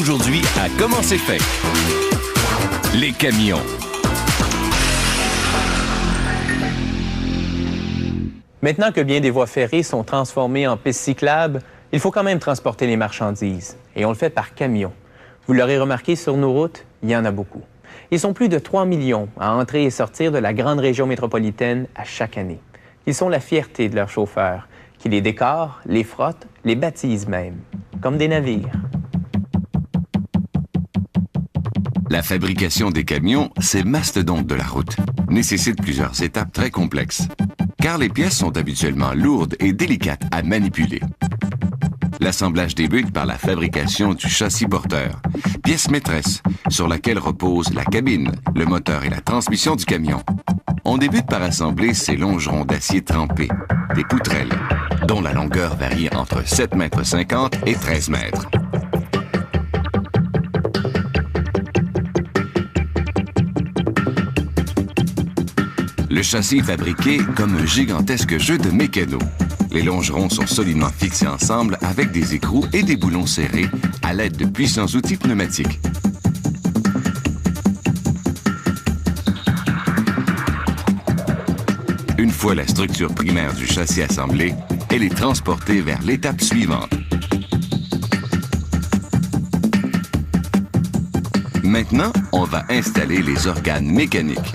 Aujourd'hui, à Comment c'est fait? Les camions. Maintenant que bien des voies ferrées sont transformées en pistes cyclables, il faut quand même transporter les marchandises. Et on le fait par camion. Vous l'aurez remarqué, sur nos routes, il y en a beaucoup. Ils sont plus de 3 millions à entrer et sortir de la grande région métropolitaine à chaque année. Ils sont la fierté de leurs chauffeurs, qui les décorent, les frottent, les baptisent même, comme des navires. La fabrication des camions, c'est mastodonte de la route, nécessite plusieurs étapes très complexes, car les pièces sont habituellement lourdes et délicates à manipuler. L'assemblage débute par la fabrication du châssis porteur, pièce maîtresse sur laquelle repose la cabine, le moteur et la transmission du camion. On débute par assembler ces longerons d'acier trempé, des poutrelles, dont la longueur varie entre 7,50 m et 13 mètres. Le châssis est fabriqué comme un gigantesque jeu de mécano. Les longerons sont solidement fixés ensemble avec des écrous et des boulons serrés à l'aide de puissants outils pneumatiques. Une fois la structure primaire du châssis assemblée, elle est transportée vers l'étape suivante. Maintenant, on va installer les organes mécaniques.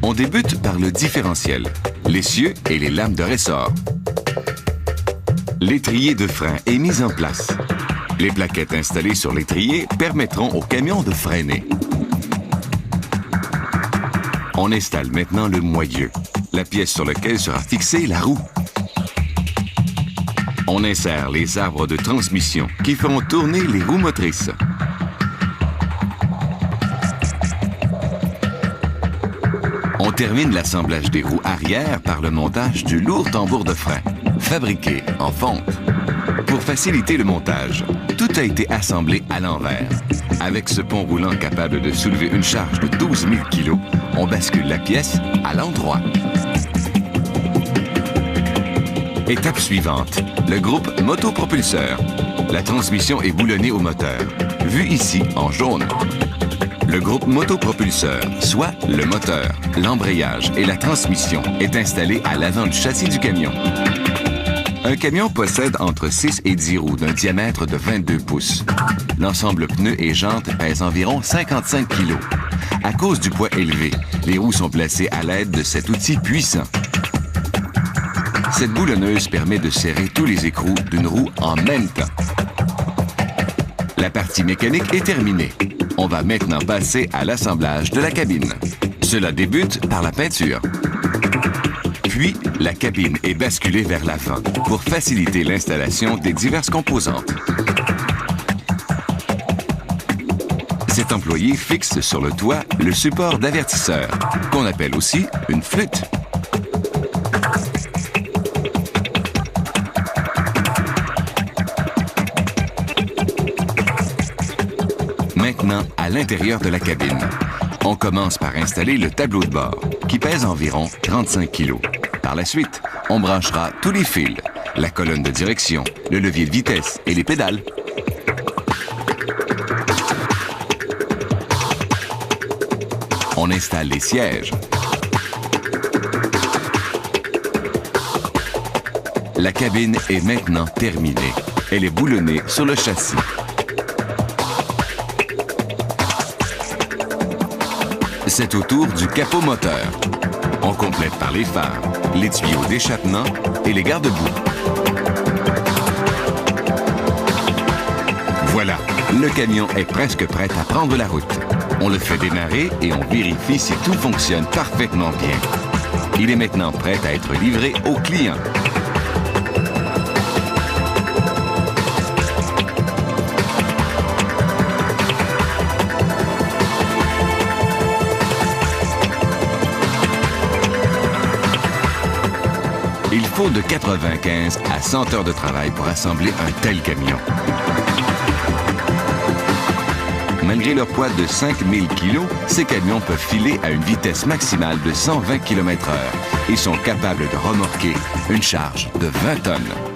On débute par le différentiel, l'essieu et les lames de ressort. L'étrier de frein est mis en place. Les plaquettes installées sur l'étrier permettront au camion de freiner. On installe maintenant le moyeu, la pièce sur laquelle sera fixée la roue. On insère les arbres de transmission qui feront tourner les roues motrices. On termine l'assemblage des roues arrière par le montage du lourd tambour de frein, fabriqué en fonte. Pour faciliter le montage, tout a été assemblé à l'envers. Avec ce pont roulant capable de soulever une charge de 12 000 kg, on bascule la pièce à l'endroit. Étape suivante, le groupe motopropulseur. La transmission est boulonnée au moteur, vu ici en jaune. Le groupe motopropulseur, soit le moteur, l'embrayage et la transmission, est installé à l'avant du châssis du camion. Un camion possède entre 6 et 10 roues d'un diamètre de 22 pouces. L'ensemble pneus et jantes pèse environ 55 kg. À cause du poids élevé, les roues sont placées à l'aide de cet outil puissant. Cette boulonneuse permet de serrer tous les écrous d'une roue en même temps. La partie mécanique est terminée. On va maintenant passer à l'assemblage de la cabine. Cela débute par la peinture. Puis, la cabine est basculée vers l'avant pour faciliter l'installation des diverses composantes. Cet employé fixe sur le toit le support d'avertisseur, qu'on appelle aussi une flûte. Maintenant, à l'intérieur de la cabine, on commence par installer le tableau de bord, qui pèse environ 35 kg. Par la suite, on branchera tous les fils, la colonne de direction, le levier de vitesse et les pédales. On installe les sièges. La cabine est maintenant terminée. Elle est boulonnée sur le châssis. C'est au tour du capot moteur. On complète par les phares, les tuyaux d'échappement et les garde-boue. Voilà, le camion est presque prêt à prendre la route. On le fait démarrer et on vérifie si tout fonctionne parfaitement bien. Il est maintenant prêt à être livré au client. Il faut de 95 à 100 heures de travail pour assembler un tel camion. Malgré leur poids de 5000 kg, ces camions peuvent filer à une vitesse maximale de 120 km/h et sont capables de remorquer une charge de 20 tonnes.